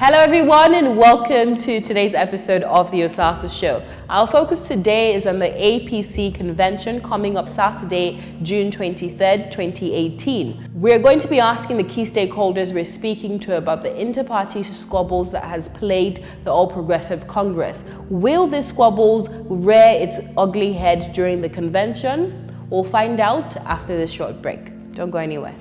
Hello everyone and welcome to today's episode of the Osasu Show. Our focus today is on the APC Convention coming up Saturday, June 23rd, 2018. We're going to be asking the key stakeholders we're speaking to about the inter-party squabbles that has plagued the All Progressive Congress. Will these squabbles rear its ugly head during the convention? We'll find out after this short break. Don't go anywhere.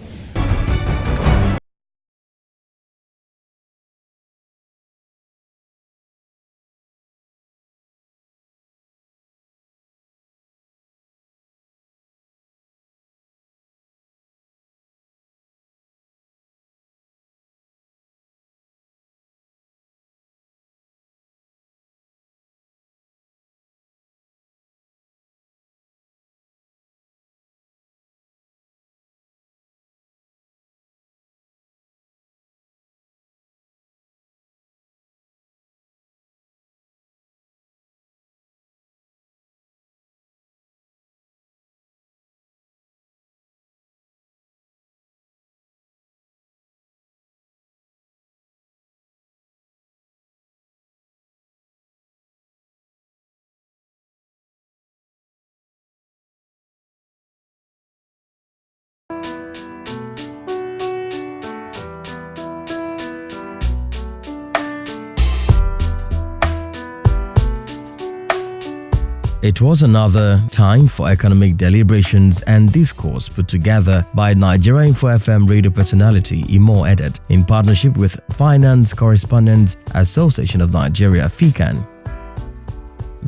It was another time for economic deliberations and discourse put together by Nigeria Info FM radio personality Ismaeel Ahmed in partnership with Finance Correspondents Association of Nigeria (FICAN).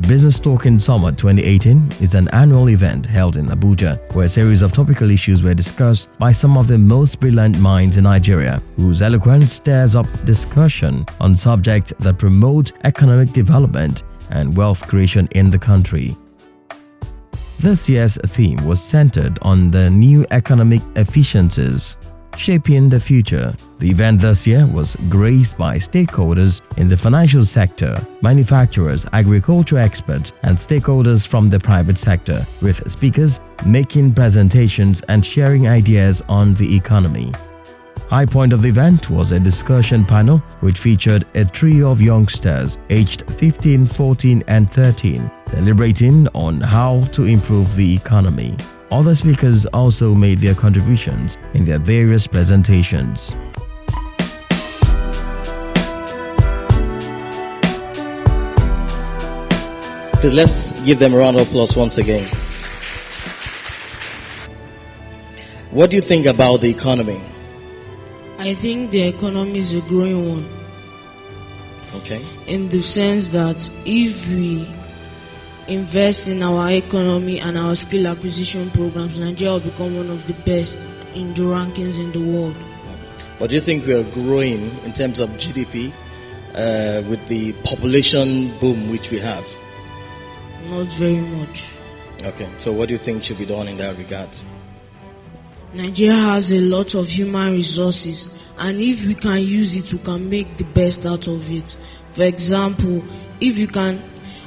Business Talking Summit 2018 is an annual event held in Abuja where a series of topical issues were discussed by some of the most brilliant minds in Nigeria, whose eloquence stirs up discussion on subjects that promote economic development and wealth creation in the country. This year's theme was centered on the new economic efficiencies shaping the future. The event this year was graced by stakeholders in the financial sector, manufacturers, agriculture experts, and stakeholders from the private sector, with speakers making presentations and sharing ideas on the economy. High point of the event was a discussion panel which featured a trio of youngsters aged 15, 14 and 13 deliberating on how to improve the economy. Other speakers also made their contributions in their various presentations. Let's give them a round of applause once again. What do you think about the economy? I think the economy is a growing one. Okay. In the sense that if we invest in our economy and our skill acquisition programs, Nigeria will become one of the best in the rankings in the world. But do you think we are growing in terms of GDP with the population boom which we have? Not very much. Okay. So what do you think should be done in that regard? Nigeria has a lot of human resources, and if we can use it, we can make the best out of it. For example,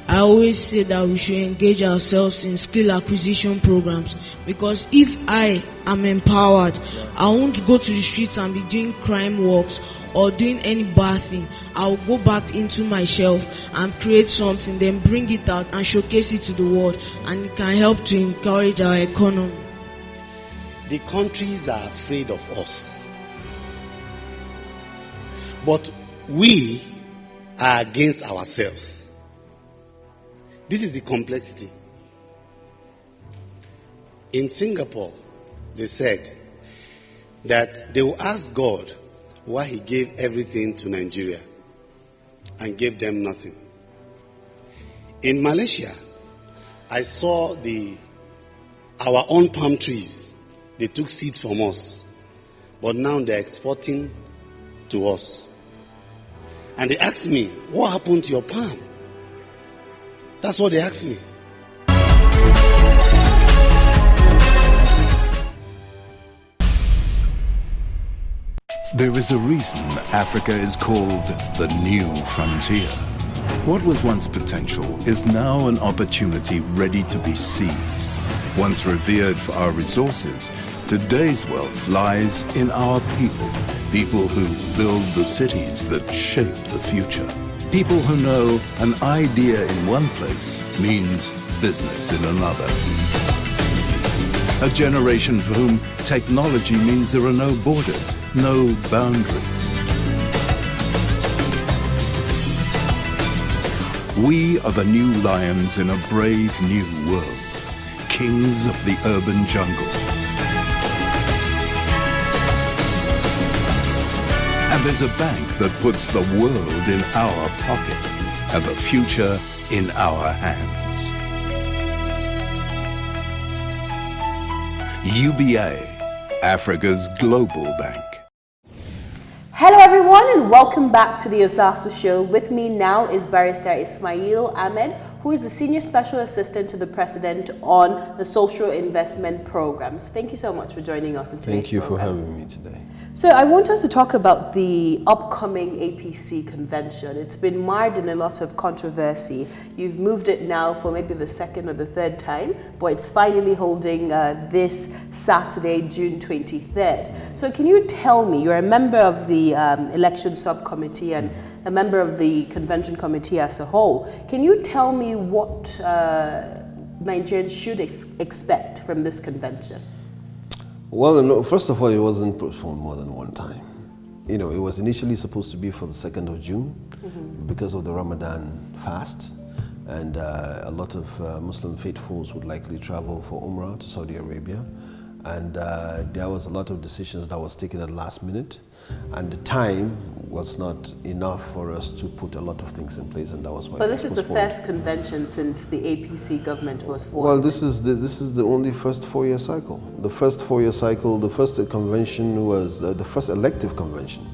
I always say that we should engage ourselves in skill acquisition programs, because if I am empowered, I won't go to the streets and be doing crime works or doing any bad thing. I'll go back into my shelf and create something, then bring it out and showcase it to the world, and it can help to encourage our economy. The countries are afraid of us, but we are against ourselves. This is the complexity. In Singapore, they said that they will ask God why He gave everything to Nigeria and gave them nothing. In Malaysia, I saw our own palm trees. They took seeds from us, but now they're exporting to us. And they asked me, what happened to your palm? That's what they asked me. There is a reason Africa is called the new frontier. What was once potential is now an opportunity ready to be seized. Once revered for our resources, today's wealth lies in our people, People who build the cities that shape the future. People who know an idea in one place means business in another. A generation for whom technology means there are no borders, no boundaries. We are the new lions in a brave new world, kings of the urban jungle. And there's a bank that puts the world in our pocket and the future in our hands. UBA, Africa's global bank. Hello everyone and welcome back to the Osasu Show. With me now is Barrister Ismaeel Ahmed, who is the Senior Special Assistant to the President on the Social Investment Programs. Thank you so much for joining us today. Thank you for having me today. So I want us to talk about the upcoming APC Convention. It's been marred in a lot of controversy. You've moved it now for maybe the second or the third time, but it's finally holding this Saturday, June 23rd. So can you tell me, you're a member of the election subcommittee and a member of the convention committee as a whole. Can you tell me what Nigerians should expect from this convention? Well, first of all, it wasn't postponed more than one time. You know, it was initially supposed to be for the 2nd of June because of the Ramadan fast. And a lot of Muslim faithfuls would likely travel for Umrah to Saudi Arabia. And there was a lot of decisions that was taken at the last minute. And the time was not enough for us to put a lot of things in place, and that was why. But this is the first convention since the APC government was formed. Well, this is the only first 4-year cycle. The first 4-year cycle, the first convention was the first elective convention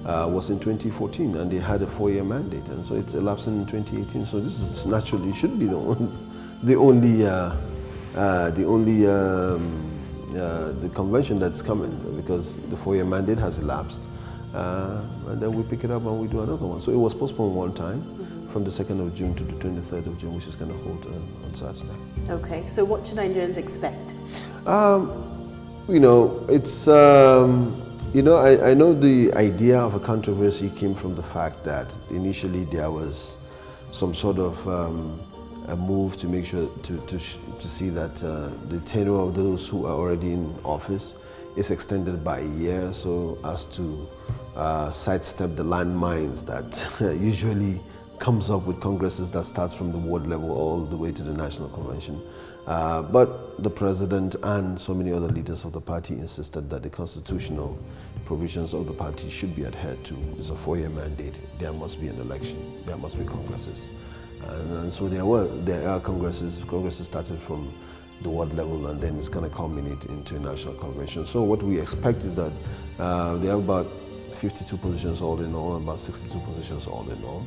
was in 2014, and they had a 4-year mandate, and so it's elapsing in 2018. So this is naturally should be the convention that's coming, because the 4-year mandate has elapsed, and then we pick it up and we do another one. So it was postponed one time from the 2nd of June to the 23rd of June, which is going to hold on Saturday. Okay, so what should Nigerians expect? You know, it's, you know, I know the idea of a controversy came from the fact that initially there was some sort of a move to make sure to see that the tenure of those who are already in office is extended by a year, so as to sidestep the landmines that usually comes up with congresses that starts from the ward level all the way to the national convention. But the president and so many other leaders of the party insisted that the constitutional provisions of the party should be adhered to. It's a 4-year mandate. There must be an election. There must be congresses. And so there are congresses. Congresses started from the ward level, and then it's going to culminate into a national convention. So what we expect is that they have about 52 positions all in all, about 62 positions all in all.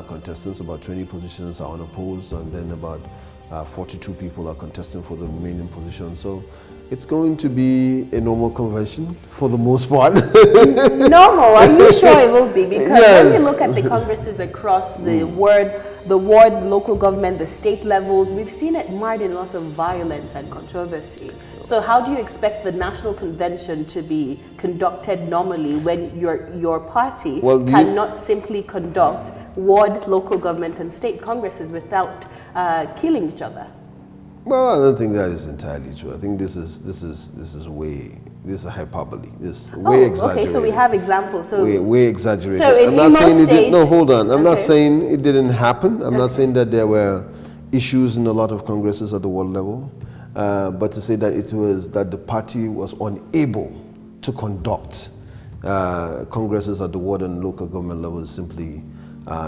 Contestants, about 20 positions are unopposed, and then about 42 people are contesting for the remaining positions. So it's going to be a normal convention for the most part. Normal? Are you sure it will be? Because when you look at the congresses across the ward, the local government, the state levels, we've seen it marred in lots of violence and controversy. So how do you expect the national convention to be conducted normally when your party cannot simply conduct ward, local government and state congresses without killing each other? Well, I don't think that is entirely true. I think this is a hyperbole. This is way exaggerated. Okay, so we have examples. So way exaggerated. So in I'm not saying it did. No, hold on. I'm not Okay. saying it didn't happen. I'm not saying that there were issues in a lot of congresses at the world level, but to say that it was that the party was unable to conduct congresses at the ward and local government level is simply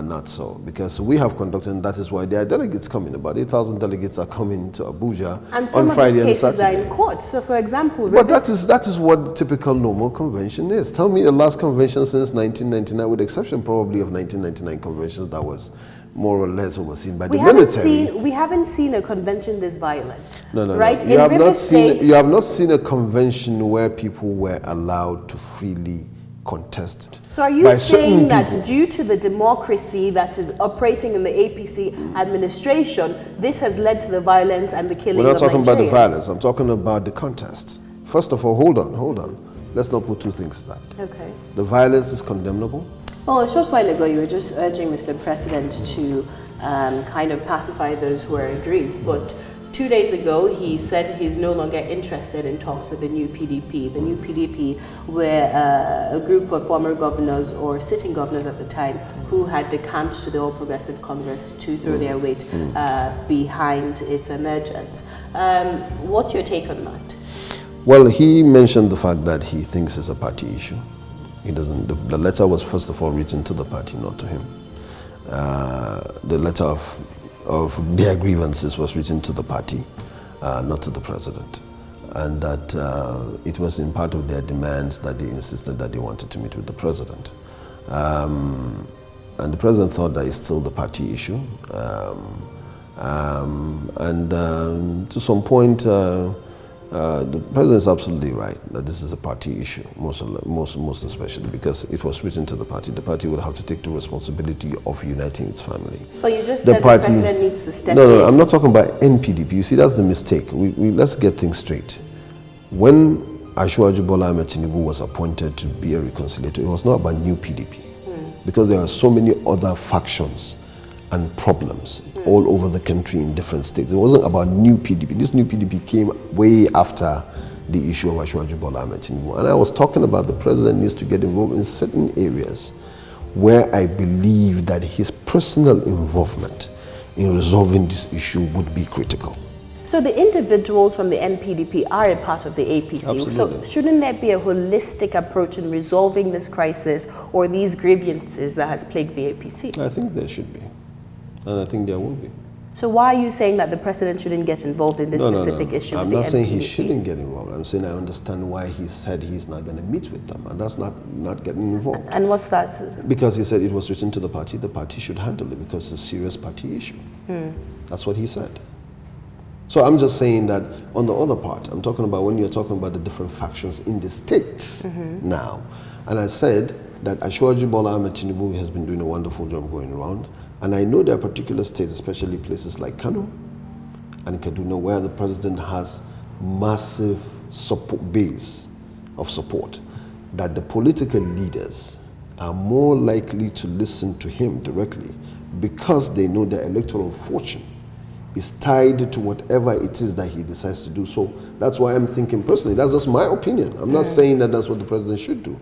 not so, because we have conducted, and that is why there are delegates coming. About 8,000 delegates are coming to Abuja on Friday and Saturday. And some of these cases are in court. So, for example, but that is what typical normal convention is. Tell me the last convention since 1999, with the exception probably of 1999 conventions that was more or less overseen by the military. We haven't seen a convention this violent. No. Right? You have not seen a convention where people were allowed to freely contest. So are you saying that due to the democracy that is operating in the APC administration, this has led to the violence and the killing of Nigerians? We're not talking about the violence. I'm talking about the contest. First of all, hold on. Let's not put two things aside. Okay. The violence is condemnable. Well, a short while ago, you were just urging Mr. President to kind of pacify those who are aggrieved. But 2 days ago, he said he's no longer interested in talks with the new PDP. The new PDP were a group of former governors or sitting governors at the time who had decamped to the All Progressive Congress to throw their weight behind its emergence. What's your take on that? Well, he mentioned the fact that he thinks it's a party issue. He doesn't. The letter was first of all written to the party, not to him. The letter of their grievances was written to the party, not to the president, and that it was in part of their demands that they insisted that they wanted to meet with the president. And the president thought that it's still the party issue, to some point. The president is absolutely right that this is a party issue, most especially because it was written to the party. The party would have to take the responsibility of uniting its family. But you just said the president needs to step in. No, I'm not talking about NPDP. You see, that's the mistake. Let's get things straight. When Asiwaju Bola Ahmed Tinubu was appointed to be a reconciliator, it was not about new PDP, because there are so many other factions and problems all over the country in different states. It wasn't about new PDP. This new PDP came way after the issue of Asiwaju Bola Ahmed Tinubu. And I was talking about the president needs to get involved in certain areas where I believe that his personal involvement in resolving this issue would be critical. So the individuals from the NPDP are a part of the APC. Absolutely. So shouldn't there be a holistic approach in resolving this crisis or these grievances that has plagued the APC? I think there should be. And I think there will be. So why are you saying that the president shouldn't get involved in this specific issue? I'm with not the saying he NPDP? shouldn't get involved. I'm saying I understand why he said he's not going to meet with them. And that's not getting involved. And what's that? Because he said it was written to the party should handle it because it's a serious party issue. That's what he said. So I'm just saying that on the other part, I'm talking about when you're talking about the different factions in the states now. And I said that Asiwaju Bola Ahmed Tinubu has been doing a wonderful job going around. And I know there are particular states, especially places like Kano and Kaduna, where the president has massive support base of support, that the political leaders are more likely to listen to him directly because they know their electoral fortune is tied to whatever it is that he decides to do. So that's why I'm thinking personally, that's just my opinion. I'm not saying that that's what the president should do.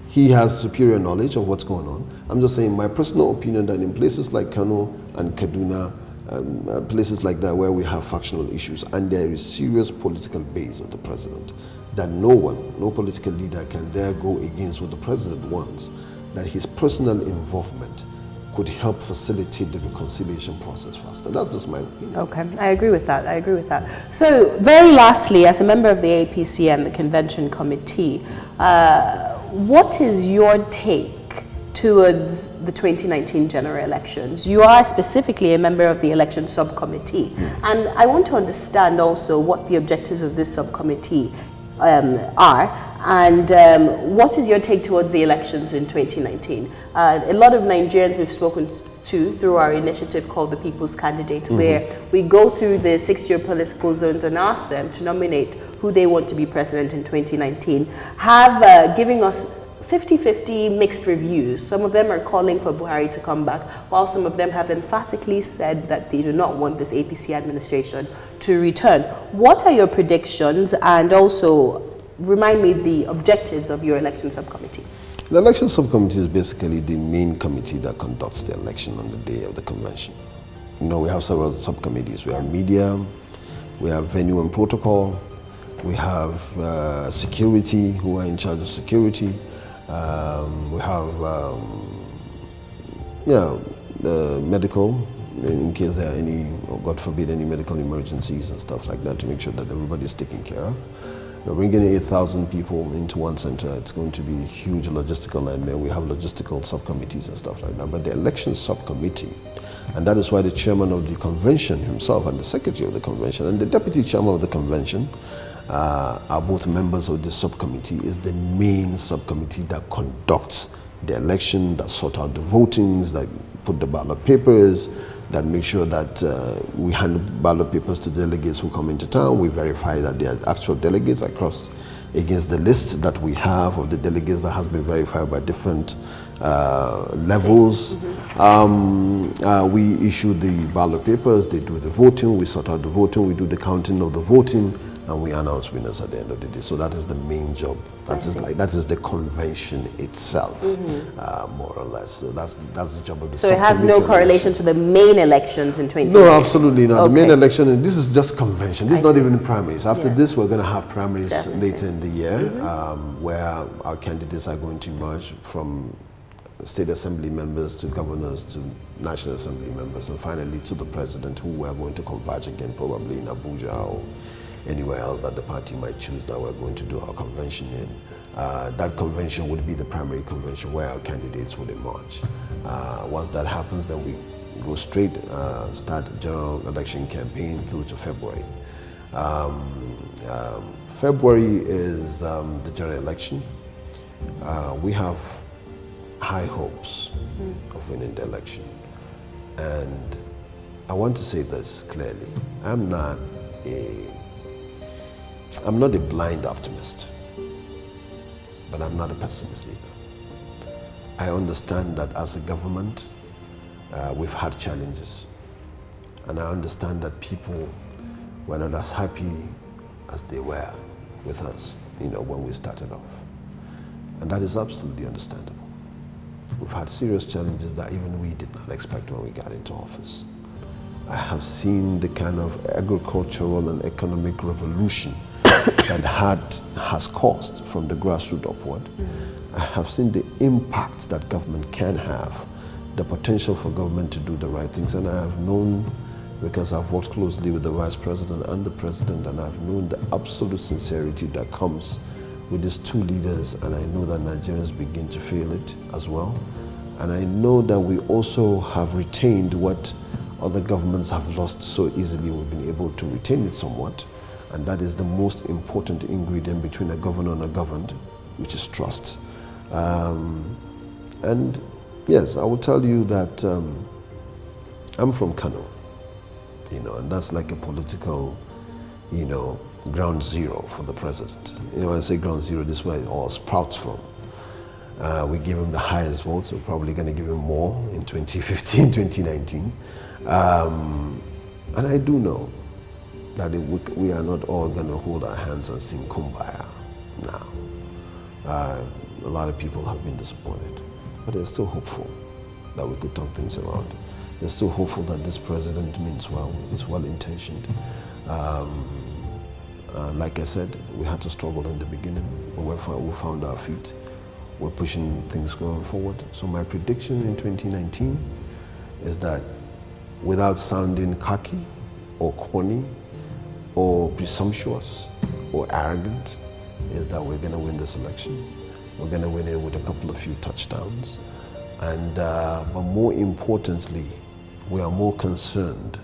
He has superior knowledge of what's going on. I'm just saying my personal opinion that in places like Kano and Kaduna, places like that where we have factional issues and there is serious political base of the president, that no political leader can dare go against what the president wants, that his personal involvement could help facilitate the reconciliation process faster. That's just my opinion. Okay, I agree with that. So very lastly, as a member of the APC and the Convention Committee, what is your take towards the 2019 general elections? You are specifically a member of the election subcommittee, and I want to understand also what the objectives of this subcommittee are, and what is your take towards the elections in 2019? A lot of Nigerians we've spoken to through our initiative called the People's Candidate, where we go through the 6-year political zones and ask them to nominate who they want to be president in 2019, have giving us 50-50 mixed reviews. Some of them are calling for Buhari to come back, while some of them have emphatically said that they do not want this APC administration to return. What are your predictions, and also remind me the objectives of your election subcommittee? The election subcommittee is basically the main committee that conducts the election on the day of the convention. You know, we have several subcommittees. We have media, we have venue and protocol, we have security, who are in charge of security, we have medical, in case there are any, or God forbid, any medical emergencies and stuff like that, to make sure that everybody is taken care of. We're bringing 8,000 people into one center. It's going to be a huge logistical nightmare. We have logistical subcommittees and stuff like that. But the election subcommittee, and that is why the chairman of the convention himself and the secretary of the convention and the deputy chairman of the convention are both members of the subcommittee, is the main subcommittee that conducts the election, that sort out the votings, that put the ballot papers, that make sure that we hand ballot papers to delegates who come into town. We verify that they are actual delegates across against the list that we have of the delegates that has been verified by different levels. We issue the ballot papers, they do the voting, we sort out the voting, we do the counting of the voting, and we announce winners at the end of the day. So that is the main job. That is the convention itself, more or less. So that's the job of the. So it has no correlation to the main elections in 2020. No, absolutely not. Okay. The main election, and this is just convention. This is not even primaries. After this, we're going to have primaries later in the year, where our candidates are going to emerge from state assembly members to governors to national assembly members, and finally to the president, who we are going to converge again, probably in Abuja or anywhere else that the party might choose that we're going to do our convention in. That convention would be the primary convention where our candidates would emerge. Once that happens, then we go straight, start general election campaign through to February. February is the general election. We have high hopes of winning the election. And I want to say this clearly. I'm not a blind optimist, but I'm not a pessimist either. I understand that as a government, we've had challenges. And I understand that people were not as happy as they were with us, when we started off. And that is absolutely understandable. We've had serious challenges that even we did not expect when we got into office. I have seen the kind of agricultural and economic revolution that has caused from the grassroots upward. I have seen the impact that government can have, the potential for government to do the right things, and I have known, because I've worked closely with the Vice President and the President, and I've known the absolute sincerity that comes with these two leaders, and I know that Nigerians begin to feel it as well. And I know that we also have retained what other governments have lost so easily. We've been able to retain it somewhat, and that is the most important ingredient between a governor and a governed, which is trust. And yes, I will tell you that I'm from Kano, and that's like a political, ground zero for the president. When I say ground zero, this is where it all sprouts from. We give him the highest votes. We're probably going to give him more in 2015, 2019. And I do know that we are not all going to hold our hands and sing Kumbaya now. A lot of people have been disappointed, but they're still hopeful that we could turn things around. They're still hopeful that this president means well, is well-intentioned. Like I said, we had to struggle in the beginning, but we found our feet. We're pushing things going forward. So my prediction in 2019 is that, without sounding cocky or corny or presumptuous or arrogant, is that we're going to win this election. We're going to win it with a couple of few touchdowns. And but more importantly, we are more concerned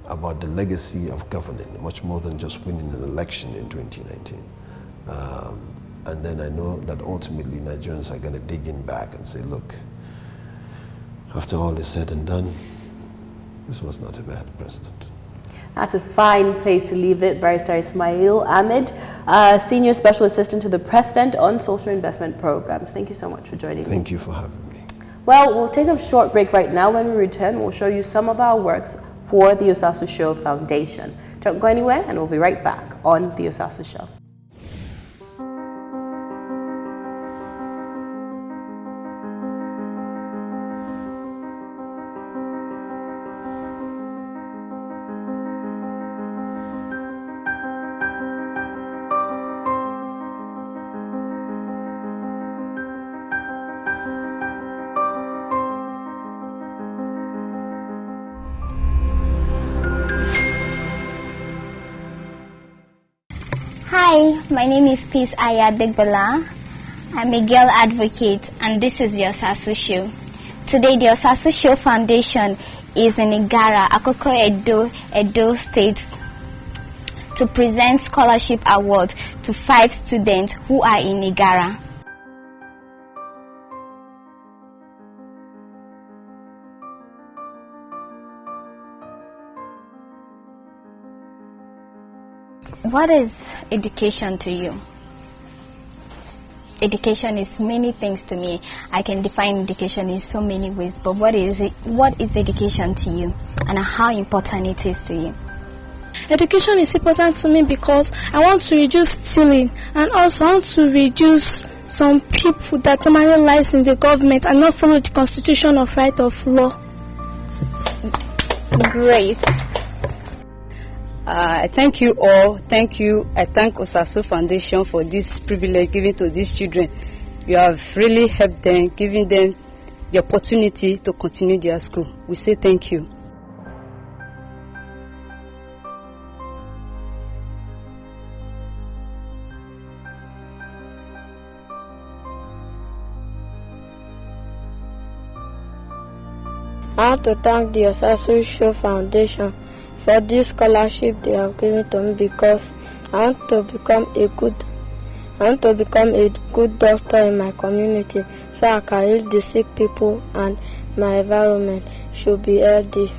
about the legacy of governing, much more than just winning an election in 2019. And then I know that ultimately Nigerians are going to dig in back and say, look, after all is said and done, this was not a bad president. That's a fine place to leave it. Barrister Ismaeel Ahmed, Senior Special Assistant to the President on Social Investment Programs. Thank you so much for joining me. Thank you for having me. Well, we'll take a short break right now. When we return, we'll show you some of our works for the Osasu Show Foundation. Don't go anywhere, and we'll be right back on the Osasu Show. Hi, my name is Peace Ayadegbala. I'm a girl advocate, and this is the Osasu Show. Today, the Osasu Show Foundation is in Igara, Akoko Edo State, to present scholarship award to 5 students who are in Igara. What is education to you? education is many things to me. I can define education in so many ways, but what is education to you, and how important it is to you? Education is important to me because I want to reduce stealing, and also I want to reduce some people that normally lies in the government and not follow the constitution of right of law. Great. Thank you all. Thank you. I thank Osasu Foundation for this privilege given to these children. You have really helped them, giving them the opportunity to continue their school. We say thank you. I want to thank the Osasu Foundation for this scholarship they have given to me, because I want to become a good doctor in my community, so I can heal the sick people and my environment should be healthy.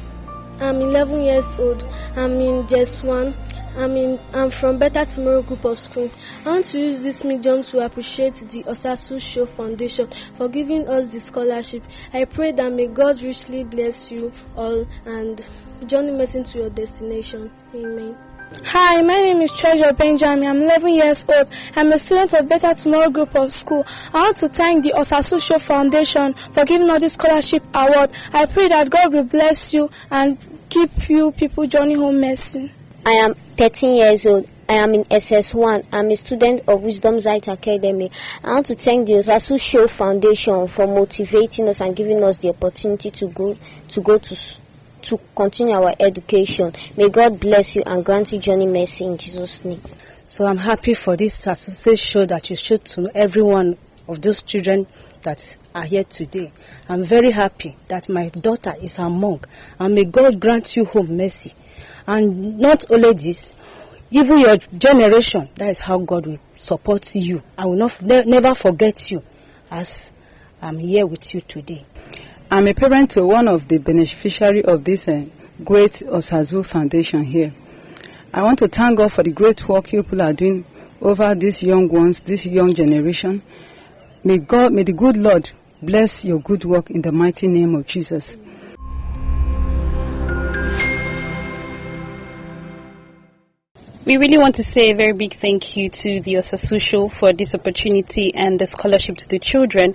I'm 11 years old. I'm in just one. I'm from Better Tomorrow Group of School. I want to use this medium to appreciate the Osasu Foundation for giving us the scholarship. I pray that may God richly bless you all and journey mercy to your destination. Amen. Hi, my name is Treasure Benjamin. I'm 11 years old. I'm a student of Better Tomorrow Group of School. I want to thank the Osasu Foundation for giving us this scholarship award. I pray that God will bless you and keep you people journey home mercy. I am 13 years old. I am in SS1. I'm a student of Wisdom Sight Academy. I want to thank the Osasu Foundation for motivating us and giving us the opportunity to continue our education. May God bless you and grant you journey mercy in Jesus' name. So I'm happy for this success show that you showed to every one of those children that are here today. I'm very happy that my daughter is among, and may God grant you home mercy. And not only this, even your generation, that is how God will support you. I will never forget you as I'm here with you today. I'm a parent to one of the beneficiaries of this great Osasu Foundation here. I want to thank God for the great work you people are doing over these young ones, this young generation. May the good Lord bless your good work in the mighty name of Jesus. We really want to say a very big thank you to the Osasu for this opportunity and the scholarship to the children.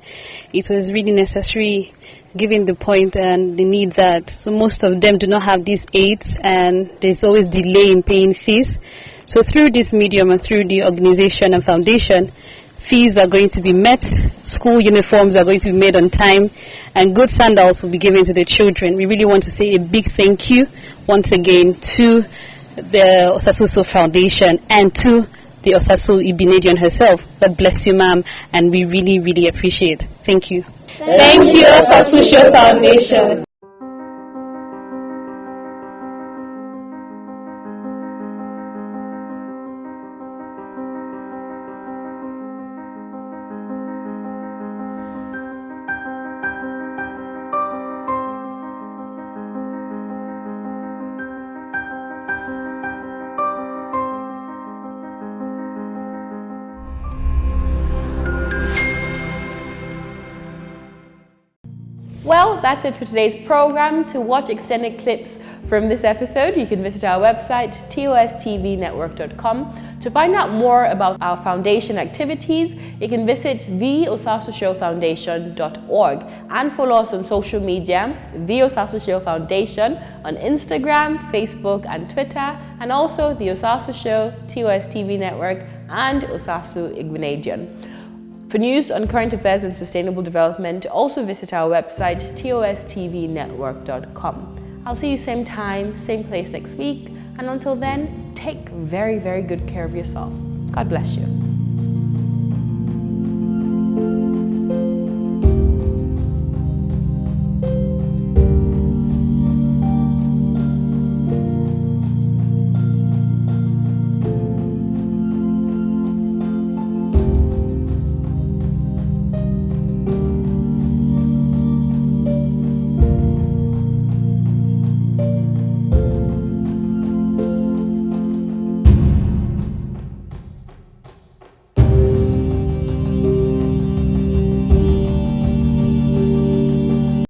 It was really necessary given the point and the need that so most of them do not have these aids and there's always delay in paying fees. So through this medium and through the organization and foundation, fees are going to be met, school uniforms are going to be made on time, and good sandals will be given to the children. We really want to say a big thank you once again to the Osasu Foundation and to the Osasu Ibinedion herself. God bless you, ma'am, and we really, really appreciate it. Thank you. Thank you, Osasu Foundation. Well, that's it for today's program. To watch extended clips from this episode, you can visit our website, tostvnetwork.com. To find out more about our foundation activities, you can visit theosasushofoundation.org and follow us on social media, The Osasu Show Foundation, on Instagram, Facebook, and Twitter, and also The Osasu Show, TOS TV Network, and Osasu Igbenedion. For news on current affairs and sustainable development, also visit our website, tostvnetwork.com. I'll see you same time, same place next week. And until then, take very, very good care of yourself. God bless you.